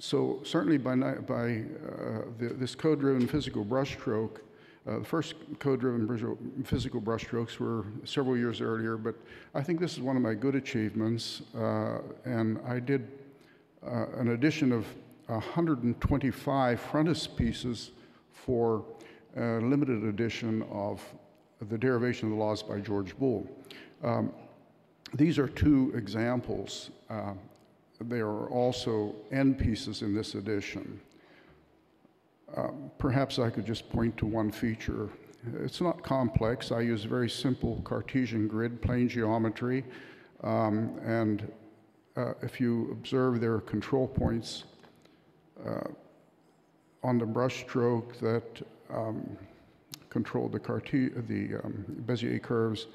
So certainly this code-driven physical brushstroke, the first code-driven physical brushstrokes were several years earlier, but I think this is one of my good achievements, and I did an edition of 125 frontispieces for a limited edition of The Derivation of the Laws by George Boole. These are two examples. There are also end pieces in this edition. Perhaps I could just point to one feature. It's not complex. I use very simple Cartesian grid, plane geometry, and if you observe, there are control points on the brushstroke that control the Bezier curves,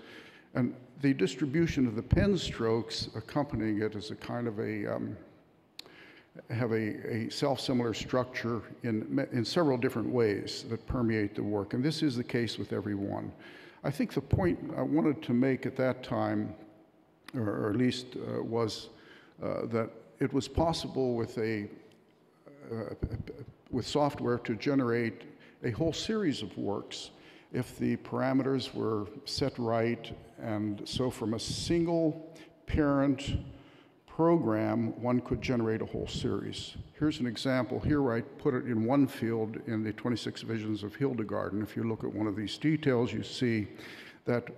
and the distribution of the pen strokes accompanying it is a kind of have a self-similar structure in several different ways that permeate the work, and this is the case with every one. I think the point I wanted to make at that time, or at least was that it was possible with software to generate a whole series of works if the parameters were set right, and so from a single parent program, one could generate a whole series. Here's an example here where I put it in one field in the 26 Visions of Hildegard, and if you look at one of these details, you see that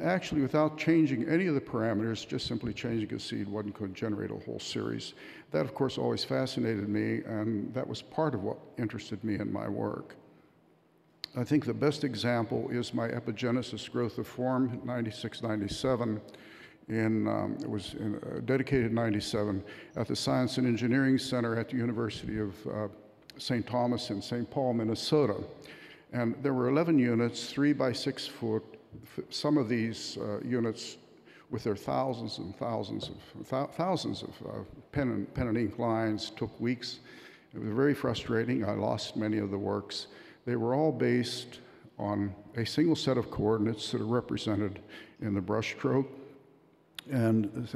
actually without changing any of the parameters, just simply changing a seed, one could generate a whole series. That, of course, always fascinated me, and that was part of what interested me in my work. I think the best example is my Epigenesis Growth of Form, 96-97. It was dedicated in 97 at the Science and Engineering Center at the University of St. Thomas in St. Paul, Minnesota. And there were 11 units, 3 by 6 foot. Some of these units, with their thousands and thousands of pen and ink lines, took weeks. It was very frustrating. I lost many of the works. They were all based on a single set of coordinates that are represented in the brushstroke. And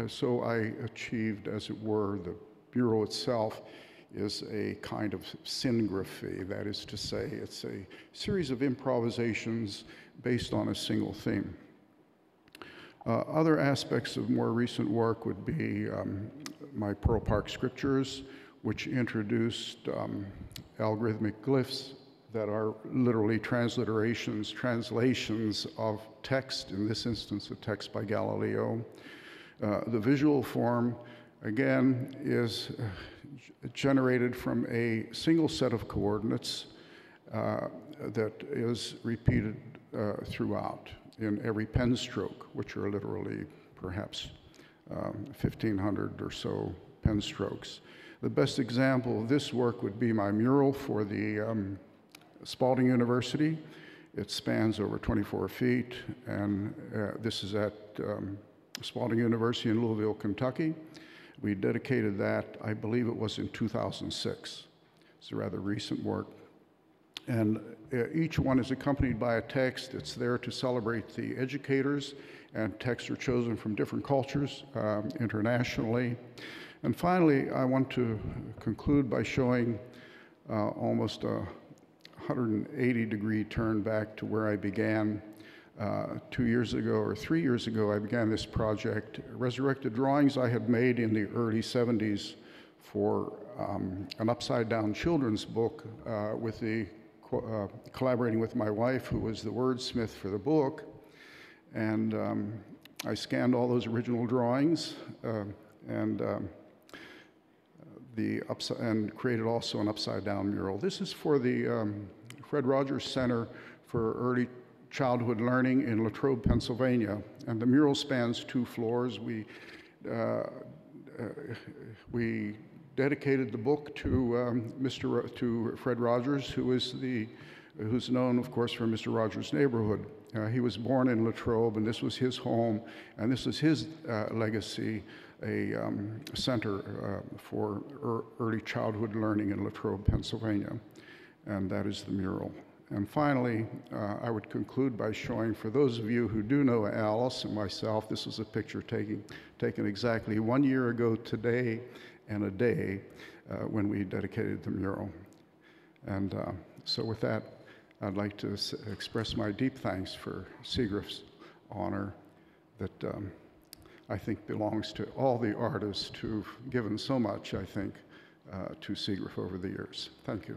so I achieved, as it were, the bureau itself is a kind of SIGGRAPH. That is to say, it's a series of improvisations based on a single theme. Other aspects of more recent work would be my Pearl Park scriptures, which introduced algorithmic glyphs that are literally translations of text, in this instance, a text by Galileo. The visual form, again, is generated from a single set of coordinates that is repeated throughout in every pen stroke, which are literally perhaps 1,500 or so pen strokes. The best example of this work would be my mural for the Spalding University. It spans over 24 feet, and this is at Spalding University in Louisville, Kentucky. We dedicated that, I believe it was in 2006. It's a rather recent work. And each one is accompanied by a text. It's there to celebrate the educators, and texts are chosen from different cultures internationally. And finally, I want to conclude by showing almost a 180-degree turn back to where I began 2 years ago or 3 years ago. I began this project, resurrected drawings I had made in the early 70s for an upside-down children's book with collaborating with my wife, who was the wordsmith for the book. And I scanned all those original drawings and created also an upside-down mural. This is for the Fred Rogers Center for Early Childhood Learning in Latrobe, Pennsylvania, and the mural spans 2 floors. We dedicated the book to Fred Rogers, who's known, of course, for Mr. Rogers' Neighborhood. He was born in Latrobe, and this was his home, and this is his legacy, a center for early childhood learning in Latrobe, Pennsylvania, and that is the mural. And finally, I would conclude by showing, for those of you who do know Alice and myself, this was a picture taken exactly 1 year ago today and a day when we dedicated the mural. And so with that, I'd like to express my deep thanks for SIGGRAPH's honor that I think belongs to all the artists who've given so much, I think, to SIGGRAPH over the years. Thank you.